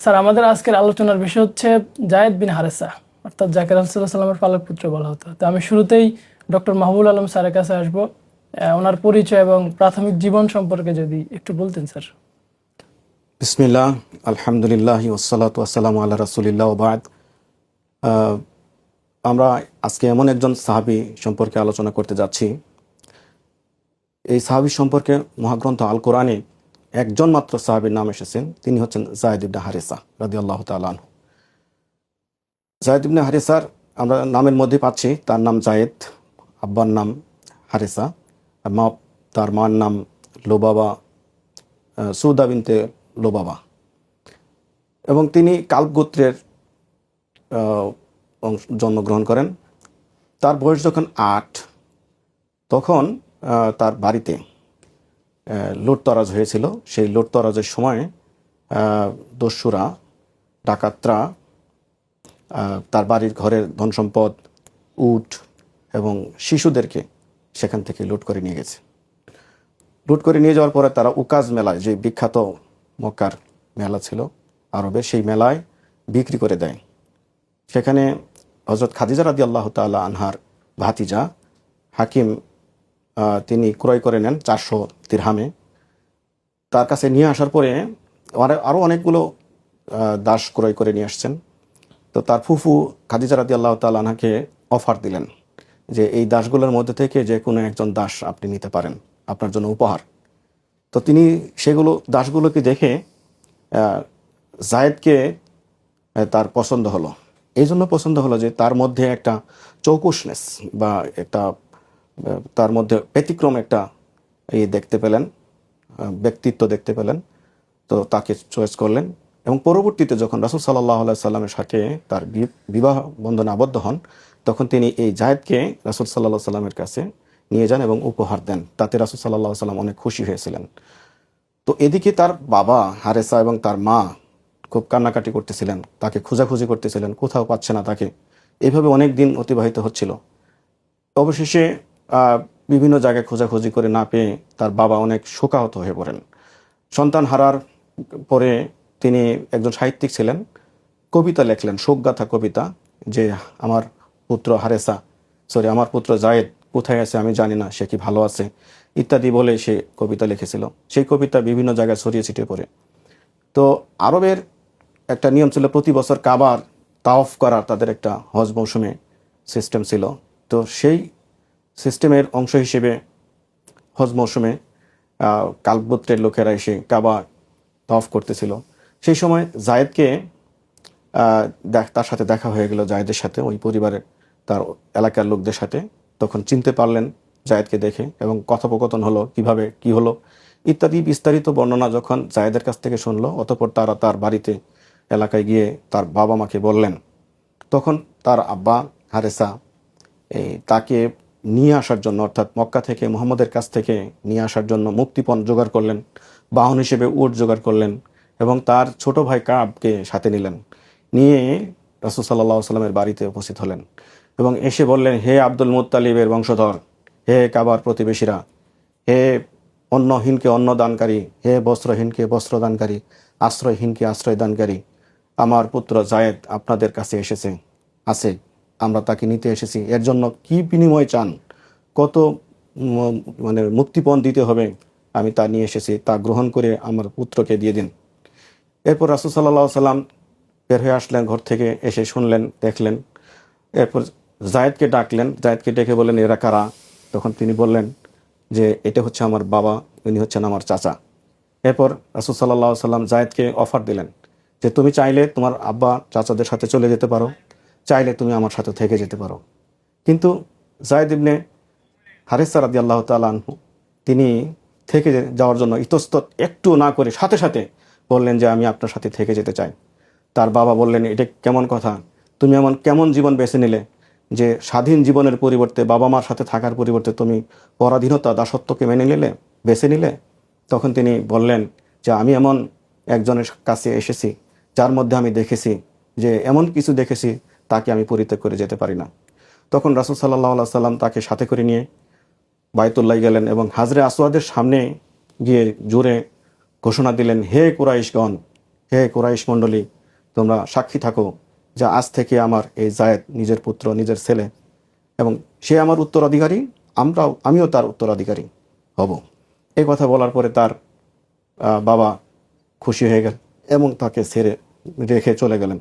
Sir, আমাদের আজকের আলোচনার বিষয় হচ্ছে জায়েদ বিন হারেসা, অর্থাৎ যাকে রাসূলুল্লাহ সাল্লামের পালক পুত্র বলা হতো। তো আমি শুরুতেই ডক্টর মাহবুবুল আলম স্যারের কাছে আসবো। ওনার পরিচয় এবং প্রাথমিক জীবন সম্পর্কে যদি একটু বলতেন স্যার। বিসমিল্লাহ, আলহামদুলিল্লাহ, ওয়াসসালাতু ওয়াসসালামু আলা রাসূলিল্লাহ ওয়া বা'দ। আমরা আজকে এমন একজন সাহাবী সম্পর্কে আলোচনা করতে যাচ্ছি। এই সাহাবী সম্পর্কে মহাগ্রন্থ আল কোরআনে একজন মাত্র সাহাবীর নাম এসেছেন, তিনি হচ্ছেন যায়েদ ইবনে হারেসা রাদিয়াল্লাহু তাআলা আনহু। যায়েদ ইবনে হারেসার আমরা নামের মধ্যে পাচ্ছি তার নাম জায়েদ, আব্বার নাম হারেসা, আর তার মার নাম লোবাবা, সৌদা বিনতে লোবাবা, এবং তিনি কালব গোত্রের জন্মগ্রহণ করেন। তার বয়স যখন ৮, তখন তার বাড়িতে লুটতরাজ হয়েছিল। সেই লুটতরাজের সময় দস্যুরা, ডাকাতরা তার বাড়ির ঘরের ধনসম্পদ, উট এবং শিশুদেরকে সেখান থেকে লুট করে নিয়ে গেছে। লুট করে নিয়ে যাওয়ার পরে তারা উকাজ মেলায়, যে বিখ্যাত মক্কার মেলা ছিল আরবে, সেই মেলায় বিক্রি করে দেয়। সেখানে হযরত খাদিজা রাদিয়াল্লাহু তাআলা আনহার ভাতিজা হাকিম, তিনি ক্রয় করে নেন 400 দিরহামে। তার কাছে নিয়ে আসার পরে আরও অনেকগুলো দাস ক্রয় করে নিয়ে আসছেন। তো তার ফুফু খাদিজা রাদিয়াল্লাহু তাআলা আনহাকে অফার দিলেন যে এই দাসগুলোর মধ্যে থেকে যে কোনো একজন দাস আপনি নিতে পারেন, আপনার জন্য উপহার। তো তিনি সেগুলো দাসগুলোকে দেখে জায়েদকে তার পছন্দ হলো। এই জন্য পছন্দ হলো যে তার মধ্যে একটা চৌকুশনেস বা একটা তার মধ্যে ব্যতিক্রম একটা দেখতে পেলেন, ব্যক্তিত্ব দেখতে পেলেন। তো তাকে চয়েস করলেন, এবং পরবর্তীতে যখন রাসূল সাল্লাল্লাহু আলাইহি সাল্লামের সাথে তার বিবাহ বন্ধনে আবদ্ধ হন, তখন তিনি এই জায়েদকে রাসূল সাল্লাল্লাহু আলাইহি সাল্লামের কাছে নিয়ে যান এবং উপহার দেন। তাতে রাসূল সাল্লাল্লাহু আলাইহি সাল্লাম অনেক খুশি হয়েছিলেন। তো এদিকে তার বাবা হারেসা এবং তার মা খুব কান্নাকাটি করতেছিলেন, তাকে খোঁজাখুঁজি করতেছিলেন, কোথাও পাচ্ছে না তাকে। এইভাবে অনেক দিন অতিবাহিত হচ্ছিল। অবশেষে বিভিন্ন জায়গায় খোঁজাখুঁজি করে না পেয়ে তার বাবা অনেক শোকাহত হয়ে পড়েন। সন্তান হারার পরে তিনি একজন সাহিত্যিক ছিলেন, কবিতা লেখলেন, শোকগাথা কবিতা, যে আমার পুত্র আমার পুত্র জায়েদ কোথায় আছে আমি জানি না, সে কি ভালো আছে ইত্যাদি বলে সে কবিতা লিখেছিল। সেই কবিতা বিভিন্ন জায়গায় ছড়িয়ে ছিটিয়ে পড়ে। তো আরবের একটা নিয়ম ছিল, প্রতি বছর কাবার তাওয়াফ করার তাদের একটা হজ মৌসুমে সিস্টেম ছিল। তো সেই সিস্টেমের অংশ হিসেবে হজ মৌসুমে কালব গোত্রের লোকেরা এসে কাবা তাওয়াফ করতেছিল। সেই সময় জায়েদকে তার সাথে দেখা হয়ে গেল, জায়েদের সাথে, ওই পরিবারের তার এলাকার লোকদের সাথে। তখন চিনতে পারলেন জায়েদকে দেখে, এবং কথোপকথন হলো, কিভাবে কি হলো ইত্যাদি বিস্তারিত বর্ণনা যখন জায়েদের কাছ থেকে শুনলো, অতঃপর তারা তার বাড়িতে এলাকায় গিয়ে তার বাবা মাকে বললেন। তখন তার আব্বা হারেসা তাকে নিয়ে আসার জন্য, অর্থাৎ মক্কা থেকে মুহাম্মদের কাছ থেকে নিয়ে আসার জন্য মুক্তিপণ জোগাড় করলেন, বাহন হিসেবে উট জোগাড় করলেন, এবং তার ছোট ভাই কাবকে সাথে নিলেন। নিয়ে রাসূল সাল্লাল্লাহু আলাইহি সাল্লামের বাড়িতে উপস্থিত হলেন এবং এসে বললেন, হে আব্দুল মুত্তালিবের বংশধর, হে কাবার প্রতিবেশীরা, হে অন্নহীনকে অন্ন দানকারী, হে বস্ত্রহীনকে বস্ত্র দানকারী, আশ্রয়হীনকে আশ্রয় দানকারী, আমার পুত্র জায়েদ আপনাদের কাছে আছে, আমরা তাকে নিতে এসেছি। এর জন্য কি বিনিময় চান, কত মানে মুক্তিপণ দিতে হবে, আমি তা নিয়ে এসেছি, তা গ্রহণ করে আমার পুত্রকে দিয়ে দিন। এরপর রাসূল সাল্লাল্লাহু আলাইহি সাল্লাম বের হয়ে আসলেন ঘর থেকে, এসে শুনলেন, দেখলেন। এরপর জায়েদকে ডাকলেন, জায়েদকে ডেকে বললেন, এরা কারা? তখন তিনি বললেন যে এটা হচ্ছে আমার বাবা, উনি হচ্ছেন আমার চাচা। এরপর রাসূল সাল্লাল্লাহু আলাইহি সাল্লাম জায়েদকে অফার দিলেন যে তুমি চাইলে তোমার আব্বা চাচাদের সাথে চলে যেতে পারো, চাইলে তুমি আমার সাথে থেকে যেতে পারো। কিন্তু জায়েদ ইবনে হারেসা রাদিয়াল্লাহু তাআলা আনহু তিনি থেকে যাওয়ার জন্য ইতস্তত একটু না করে সাথে সাথে বললেন যে আমি আপনার সাথে থেকে যেতে চাই। তার বাবা বললেন, এটা কেমন কথা, তুমি এমন কেমন জীবন বেছে নিলে যে স্বাধীন জীবনের পরিবর্তে, বাবা মার সাথে থাকার পরিবর্তে তুমি পরাধীনতা, দাসত্বকে বেছে নিলে। তখন তিনি বললেন যে আমি এমন একজনের কাছে এসেছি যার মধ্যে আমি দেখেছি যে এমন কিছু দেখেছি তাকে আমি পরিত্যাগ করে যেতে পারি না। তখন রাসূল সাল্লাল্লাহু আলাইহি সাল্লাম তাকে সাথে করে নিয়ে বাইতুল্লাহ গেলেন এবং হাজরে আসওয়াদের সামনে গিয়ে জোরে ঘোষণা দিলেন, হে কুরাইশগণ, হে কুরাইশ মণ্ডলী, তোমরা সাক্ষী থাকো যে আজ থেকে আমার এই জায়েদ নিজের পুত্র, নিজের ছেলে, এবং সে আমার উত্তরাধিকারী, আমিও তার উত্তরাধিকারী হব। এই কথা বলার পরে তার বাবা খুশি হয়ে গেল এবং তাকে ছেড়ে রেখে চলে গেলেন।